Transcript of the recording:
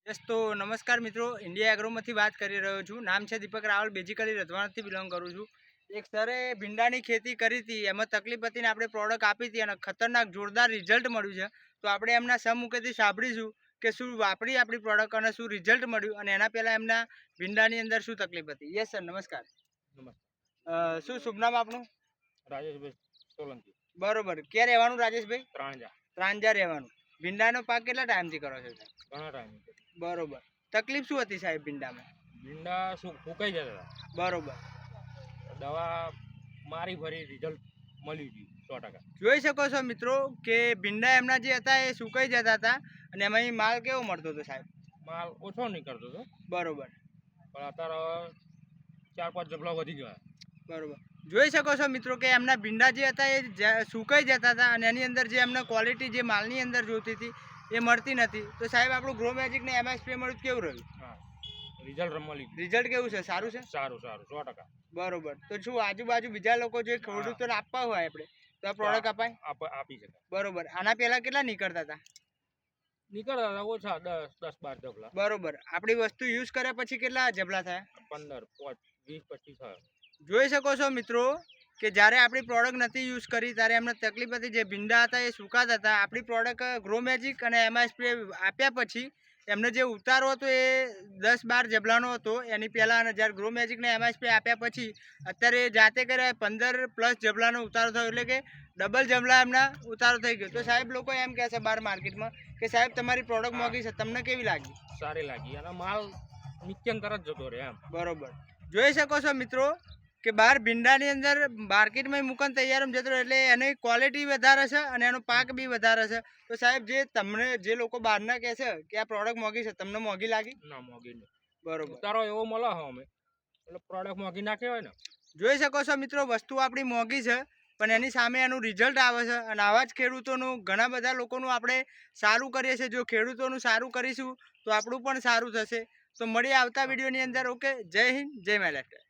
Yes તો નમસ્કાર મિત્રો, ઇન્ડિયા એગ્રોમાંથી વાત કરી રહ્યો છું. નામ છે દીપક રાવલ, બેઝિકલી રજવાડથી બિલોંગ કરું છું. એક સરે ભીંડાની ખેતી કરી હતી, એમાં તકલીફ હતી ને આપણે પ્રોડક્ટ આપી હતી અને ખતરનાક જોરદાર રિઝલ્ટ મળ્યું છે. તો આપણે એમના સમુખેથી સાંભળીશું કે શું વાપરી આપણી પ્રોડક્ટ અને શું રિઝલ્ટ મળ્યું, અને એના પહેલાં એમના ભીંડાની અંદર શું તકલીફ હતી. યસ સર, નમસ્કાર. નમસ્કાર. શું શુભ નામ આપનું? રાજેશભાઈ સોલંકી. બરોબર. ક્યાં રહેવાનું રાજેશભાઈ? ત્રાંજા. ત્રાંજા રહેવાનું. ભીંડાનો પાક કેટલા ટાઈમથી કરો છો સાહેબ? ઘણા ટાઈમ. બરોબર. તકલીફ શું હતી સાહેબ ભીંડામાં? ભીંડા સુકાઈ જતા હતા. બરોબર. દવા મારી ફરી રિઝલ્ટ મળ્યું હતું 100%. જોઈ શકો છો મિત્રો કે ભીંડા એમના જે હતા એ સુકાઈ જતા હતા અને એમાં માલ કેવો મળતો હતો સાહેબ? માલ ઓછો નીકળતો હતો. બરોબર. પણ અત્યારે 4-5 જબલા વધી ગયા. બરોબર. જોઈ શકો છો મિત્રો કે એમના ભીંડા જે હતા એ સુકાઈ જતા હતા અને એની અંદર જે એમને ક્વોલિટી જે માલની અંદર જોતી હતી એ મળતી નથી. તો સાહેબ આપણું ગ્રો મેજિક ને એમએસપી મળ્યું કેવું રહ્યું? હા, રિઝલ્ટ મળ્યું. રિઝલ્ટ કેવું છે? સારું છે? સારું 100%. બરોબર. તો શું આજુબાજુ બીજા લોકો જે ખેડૂતોને આપવા હોય આપણે તો આ પ્રોડક્ટ અપાય? આપી શકાય. બરોબર. આના પહેલા કેટલા નીકળતા હતા? નીકળતા હતા ઓછા 10-12 જબલા. બરોબર. આપણી વસ્તુ યુઝ કર્યા પછી કેટલા જબલા થયા? 15, 20, 25 થયા. જોઈ શકો છો મિત્રો કે જ્યારે આપણી પ્રોડક્ટ નથી યુઝ કરી ત્યારે એમને તકલીફ હતી, જે ભીંડા હતા એ સુકાતા હતા. આપણી પ્રોડક્ટ ગ્રો મેજિક અને એમએસપી આપ્યા પછી એમને જે ઉતારો હતો એ 10-12 જબલાનો હતો એની પહેલાં, અને જ્યારે ગ્રો મેજિકને એમએસપી આપ્યા પછી અત્યારે જાતે કર્યા 15+ જબલાનો ઉતારો થયો, એટલે કે ડબલ જબલા એમના ઉતારો થઈ ગયો. તો સાહેબ લોકો એમ કહે છે બહાર માર્કેટમાં કે સાહેબ તમારી પ્રોડક્ટ મોંઘી છે, તમને કેવી લાગી? સારી લાગી અને માલ નીચે તરત જતો રહે એમ. બરોબર. જોઈ શકો છો મિત્રો કે બહાર ભીંડાની અંદર માર્કેટમાં મુકન તૈયાર જતો રહે, એટલે એની ક્વોલિટી વધારે છે અને એનો પાક બી વધારે છે. તો સાહેબ જે લોકો બહારના કહે છે કે આ પ્રોડક્ટ મોંઘી છે, તમને મોંઘી લાગી? ના, મોંઘી નહીં. બરોબર. ઉતારો એવો મળે છે અમે, એટલે પ્રોડક્ટ મોંઘી ના કહેવાય ને. જોઈ શકો છો મિત્રો, વસ્તુ આપણી મોંઘી છે પણ એની સામે એનું રિઝલ્ટ આવે છે, અને આવા જ ખેડૂતોનું ઘણા બધા લોકોનું આપણે સારું કરીએ છીએ. જો ખેડૂતોનું સારું કરીશું તો આપણું પણ સારું થશે. તો મળીએ આવતા વિડીયોની અંદર. ઓકે, જય હિન્દ, જય મહારાષ્ટ્ર.